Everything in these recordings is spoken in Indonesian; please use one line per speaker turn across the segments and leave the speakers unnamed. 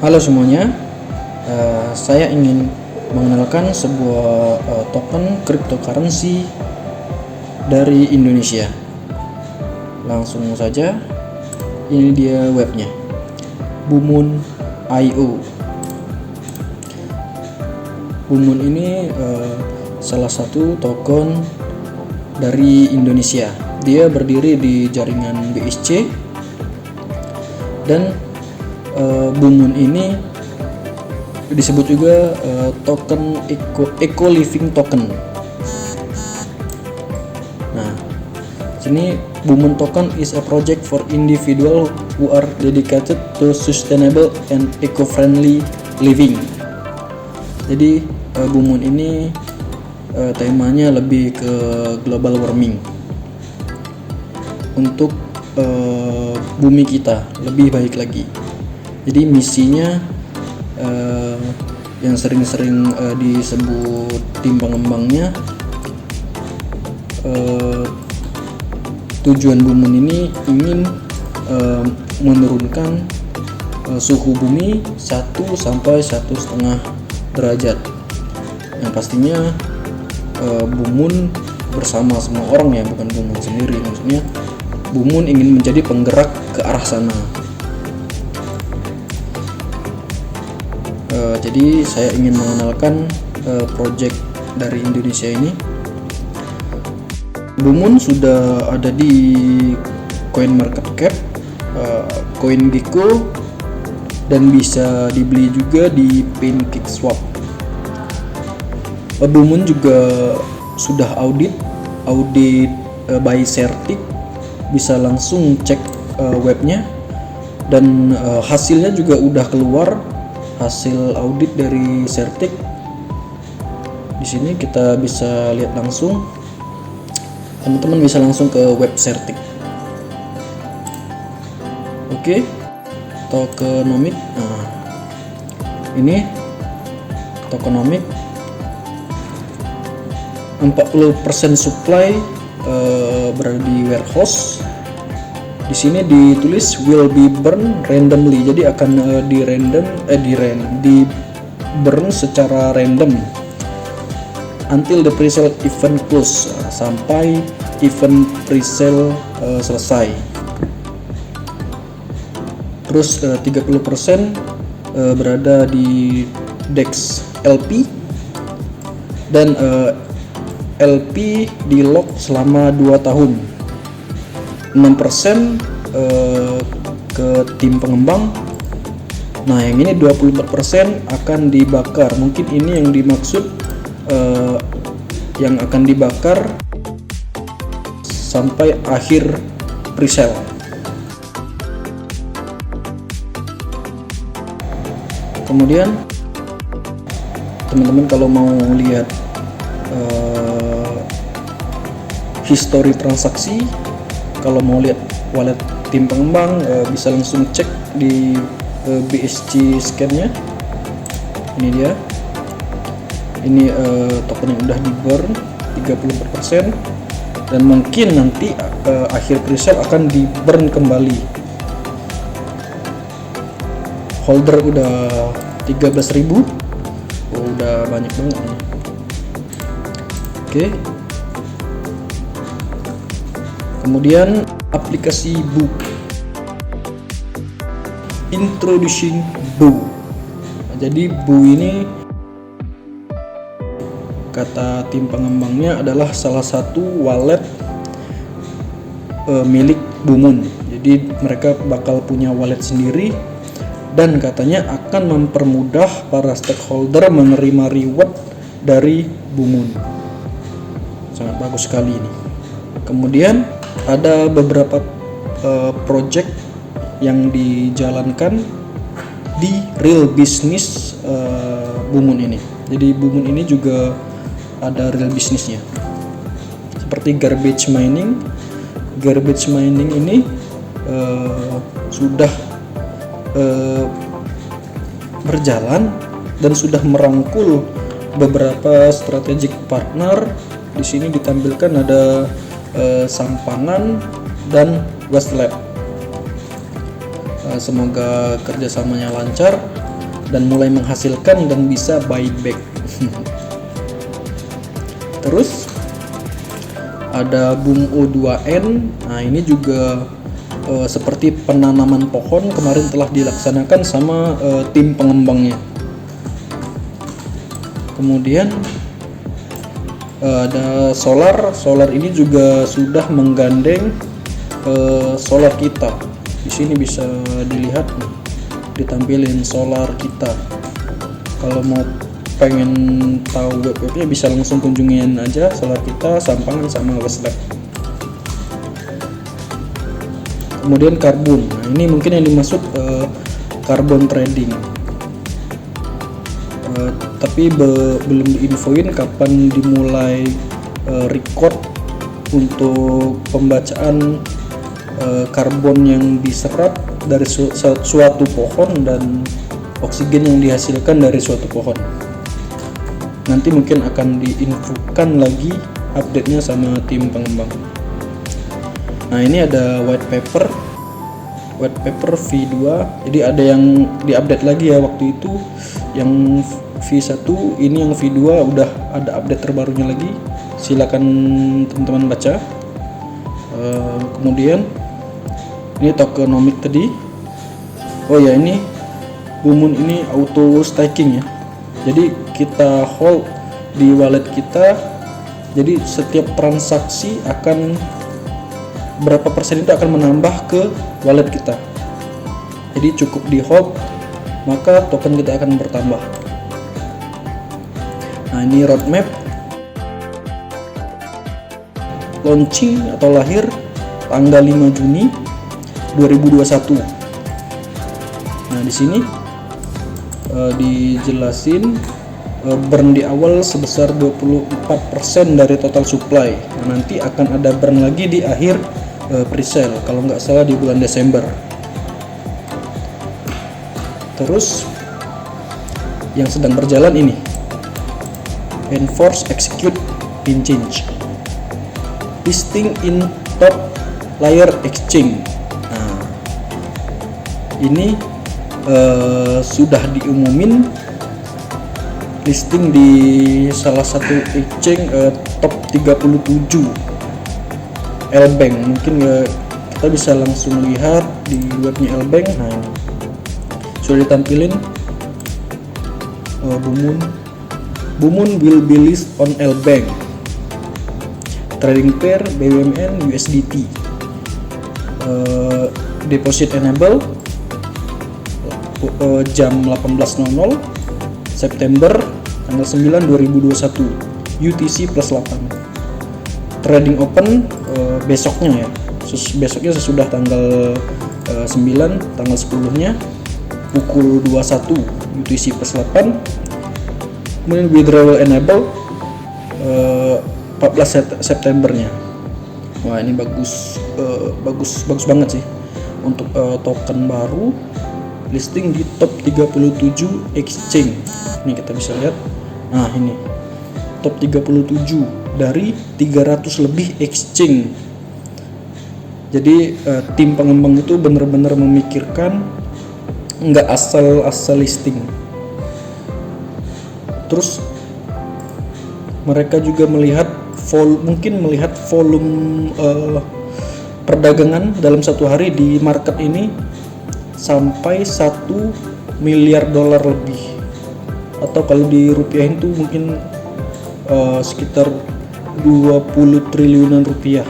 Halo semuanya, saya ingin mengenalkan sebuah token cryptocurrency dari Indonesia. Langsung saja, ini dia webnya, Bumun.io. Bumun ini salah satu token dari Indonesia. Dia berdiri di jaringan BSC dan Bumun ini disebut juga token eco living token. Nah, sini Bumun token is a project for individual who are dedicated to sustainable and eco-friendly living. Jadi Bumun ini temanya lebih ke global warming untuk bumi kita lebih baik lagi. Jadi misinya yang sering-sering disebut tim pengembangnya, tujuan Bumun ini ingin menurunkan suhu bumi 1 sampai 1,5 derajat. Yang pastinya Bumun bersama semua orang ya, bukan Bumun sendiri. Maksudnya Bumun ingin menjadi penggerak ke arah sana. Jadi saya ingin mengenalkan project dari Indonesia ini. Bumun sudah ada di CoinMarketCap, CoinGecko, dan bisa dibeli juga di PancakeSwap. Bumun juga sudah audit by Certic, bisa langsung cek webnya, dan hasilnya juga udah keluar. Hasil audit dari Certic di sini kita bisa lihat langsung. Teman-teman bisa langsung ke web Certic. Oke, tokenomic. Nah, ini tokenomic 40% supply berada di warehouse. Di sini ditulis will be burn randomly, jadi akan di burn secara random until the presale event close, sampai event presale selesai. Terus 30% berada di DEX LP, dan LP di lock selama 2 tahun. 6% ke tim pengembang. Nah, yang ini 24% akan dibakar. Mungkin ini yang dimaksud, yang akan dibakar sampai akhir presale. Kemudian teman-teman kalau mau lihat history transaksi, kalau mau lihat wallet tim pengembang, bisa langsung cek di BSC scan-nya. Ini dia. Ini token yang udah di burn 34%, dan mungkin nanti akhir presale akan di burn kembali. Holder udah 13.000. Udah banyak banget nih. Oke. Kemudian aplikasi Bu, introducing Bu. Nah, jadi Bu ini kata tim pengembangnya adalah salah satu wallet milik Bumun. Jadi mereka bakal punya wallet sendiri, dan katanya akan mempermudah para stakeholder menerima reward dari Bumun. Sangat bagus sekali ini. Kemudian ada beberapa project yang dijalankan di real business Bumun ini. Jadi Bumun ini juga ada real bisnisnya, seperti garbage mining. Garbage mining ini sudah berjalan dan sudah merangkul beberapa strategic partner. Di sini ditampilkan ada Sampangan dan Westlab. Semoga kerjasamanya lancar dan mulai menghasilkan dan bisa buyback. Terus ada Boom O2N. Nah, ini juga seperti penanaman pohon, kemarin telah dilaksanakan sama tim pengembangnya. Kemudian ada solar ini juga sudah menggandeng solar kita. Di sini bisa dilihat, ditampilin solar kita. Kalau mau pengen tahu webnya bisa langsung kunjungin aja solar kita, Sampangan sama Westlab. Kemudian karbon. Nah, ini mungkin yang dimaksud carbon trading. Tapi belum diinfoin kapan dimulai record untuk pembacaan karbon yang diserap dari suatu pohon dan oksigen yang dihasilkan dari suatu pohon. Nanti mungkin akan diinfokan lagi update-nya sama tim pengembang. Nah, ini ada white paper V2. Jadi ada yang diupdate lagi ya, waktu itu yang V1, ini yang V2 udah ada update terbarunya lagi. Silakan teman-teman baca. Kemudian ini tokenomic tadi. Oh ya, ini Bumun ini auto staking ya. Jadi kita hold di wallet kita. Jadi setiap transaksi akan berapa persen itu akan menambah ke wallet kita. Jadi cukup di hold, maka token kita akan bertambah. Nah, ini roadmap launching atau lahir tanggal 5 Juni 2021. Nah, di sini dijelasin burn di awal sebesar 24% dari total supply. Nah, nanti akan ada burn lagi di akhir presale, kalau nggak salah di bulan Desember. Terus yang sedang berjalan ini enforce execute in change, listing in top layer exchange. Nah, ini sudah diumumin listing di salah satu exchange top 37 Lbank. Mungkin kita bisa langsung lihat di webnya Lbank. Nah, ini sudah ditampilin Bumun will be list on Lbank, trading pair BUMN USDT, deposit enable jam 18.00 September tanggal 9 2021 UTC plus 8. Trading open besoknya ya, besoknya sesudah tanggal 9, tanggal 10 nya pukul 21 UTC plus 8. Kemudian withdrawal enable 14 Septembernya. Wah, ini bagus banget sih untuk token baru listing di top 37 exchange. Ini kita bisa lihat. Nah, ini top 37 dari 300 lebih exchange. Jadi tim pengembang itu benar-benar memikirkan, nggak asal listing. Terus mereka juga melihat volume perdagangan dalam satu hari di market ini sampai 1 miliar dolar lebih, atau kalau dirupiahin tuh mungkin sekitar 20 triliunan rupiah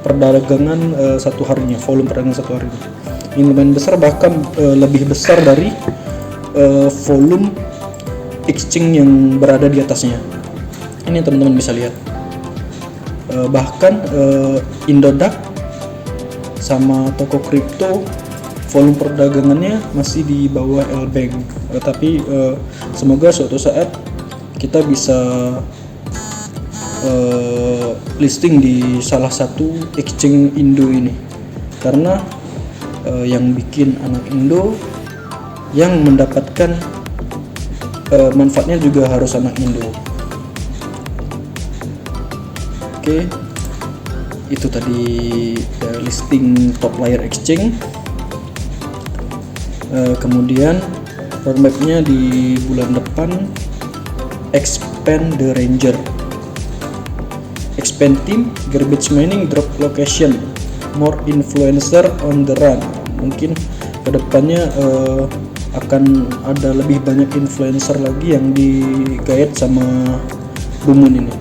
perdagangan satu harinya, volume perdagangan satu harinya. Ini lumayan besar, bahkan lebih besar dari volume exchange yang berada di atasnya. Ini teman-teman bisa lihat. Bahkan Indodax sama toko kripto volume perdagangannya masih di bawah Lbank. Tapi semoga suatu saat kita bisa listing di salah satu exchange Indo ini, karena yang bikin anak Indo, yang mendapatkan manfaatnya juga harus anak Indo. Oke, itu tadi listing top layer exchange. Kemudian roadmapnya di bulan depan, expand the ranger, expand team, garbage mining, drop location, more influencer on the run. Mungkin kedepannya akan ada lebih banyak influencer lagi yang di-guide sama Bumun ini.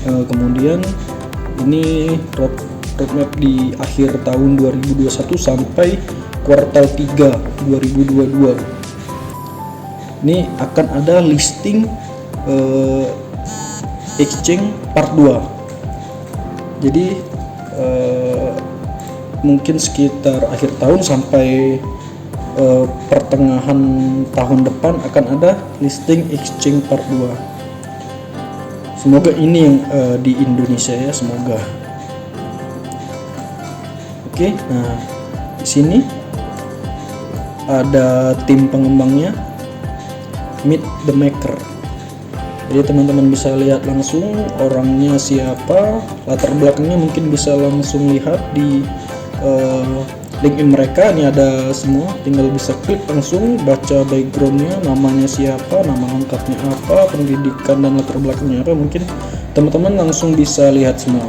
Kemudian ini roadmap di akhir tahun 2021 sampai kuartal 3 2022. Ini akan ada listing exchange part 2. Jadi mungkin sekitar akhir tahun sampai pertengahan tahun depan akan ada listing exchange part 2. Semoga ini yang di Indonesia ya, semoga. Oke, nah di sini ada tim pengembangnya, Meet the Maker. Jadi teman-teman bisa lihat langsung orangnya siapa, latar belakangnya mungkin bisa langsung lihat di LinkedIn mereka. Ini ada semua, tinggal bisa klik langsung baca backgroundnya, namanya siapa, nama lengkapnya apa, pendidikan dan latar belakangnya apa, mungkin teman-teman langsung bisa lihat semua.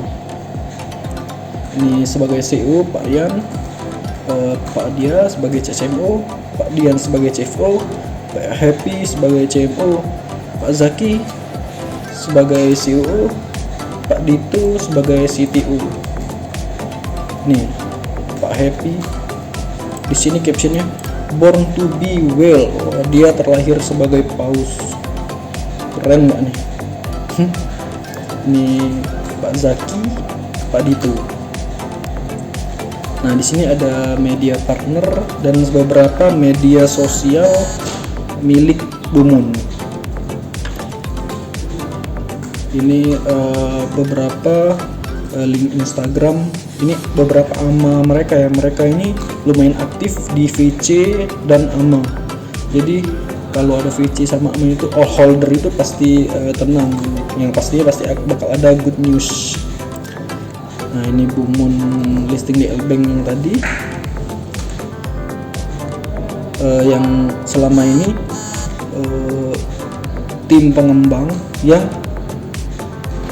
Ini sebagai CEO Pak Yan, Pak Dia sebagai CCMO, Pak Dian sebagai CFO, Pak Happy sebagai CMO, Pak Zaki sebagai CEO, Pak Dito sebagai CTO. Nih Pak Happy, di sini captionnya Born to be well. Dia terlahir sebagai paus. Keren nggak nih? Ini Pak Zaki, Pak Dito. Nah di sini ada media partner dan beberapa media sosial milik Bumun. Ini beberapa link Instagram. Ini beberapa AMA mereka ya. Mereka ini lumayan aktif di VC dan AMA. Jadi kalau ada VC sama AMA itu all holder itu pasti tenang. Yang pastinya pasti bakal ada good news. Nah ini Bumun listing di L-Bank yang tadi. Yang selama ini tim pengembang yang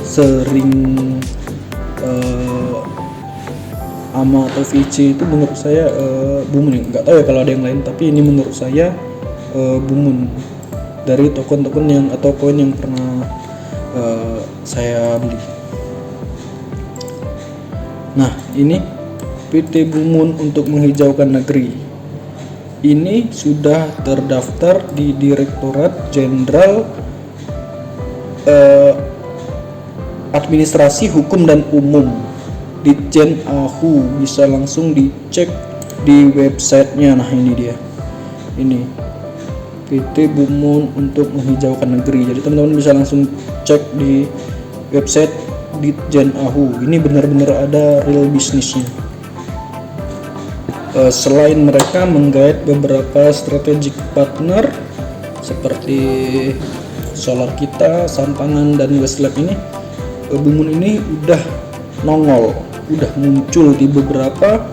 sering AMA atau VC itu menurut saya Bumun. Nggak tahu ya kalau ada yang lain, tapi ini menurut saya Bumun dari token-token yang atau koin yang pernah saya beli. Nah ini PT Bumun untuk menghijaukan negeri. Ini sudah terdaftar di Direktorat Jenderal Administrasi Hukum dan Umum, Ditjen AHU. Bisa langsung dicek di websitenya. Nah ini dia, ini PT Bumun untuk menghijaukan negeri. Jadi teman-teman bisa langsung cek di website Ditjen AHU. Ini benar-benar ada real bisnisnya. Selain mereka menggait beberapa strategic partner seperti Solar Kita, Sampangan dan Westlab, ini Bumun ini udah nongol, udah muncul di beberapa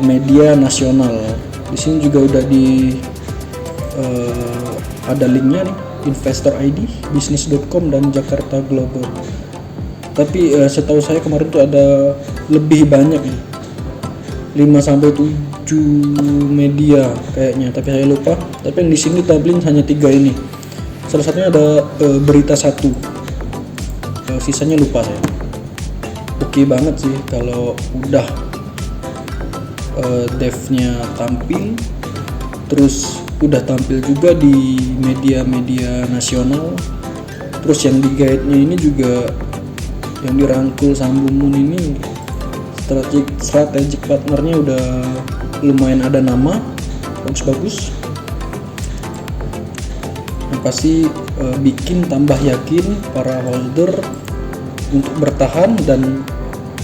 media nasional. Di sini juga udah ada linknya nih, Investor ID, Bisnis.com dan Jakarta Global. Tapi setahu saya kemarin tuh ada lebih banyak nih, 5-7 media kayaknya, tapi saya lupa. Tapi yang di sini tampilin hanya 3 ini. Salah satunya ada Berita 1, sisanya lupa saya. Oke banget sih kalau udah devnya tampil, terus udah tampil juga di media-media nasional, terus yang di guide-nya ini juga yang dirangkul sama Bumun ini strategic partnernya udah lumayan ada nama, bagus-bagus. Yang pasti bikin tambah yakin para holder untuk bertahan dan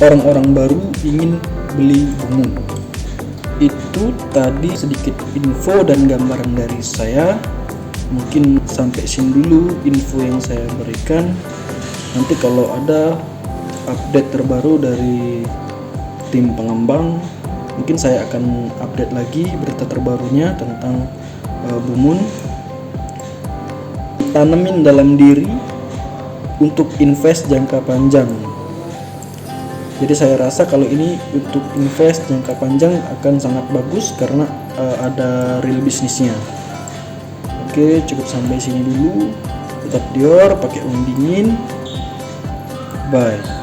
orang-orang baru ingin beli Bumun. Itu tadi sedikit info dan gambaran dari saya. Mungkin sampai sini dulu info yang saya berikan. Nanti kalau ada update terbaru dari tim pengembang, Mungkin saya akan update lagi berita terbarunya tentang Bumun. Tanemin dalam diri untuk invest jangka panjang. Jadi saya rasa kalau ini untuk invest jangka panjang akan sangat bagus karena ada real bisnisnya. Oke, cukup sampai sini dulu. Tetap Dior, pakai uang dingin. Bye.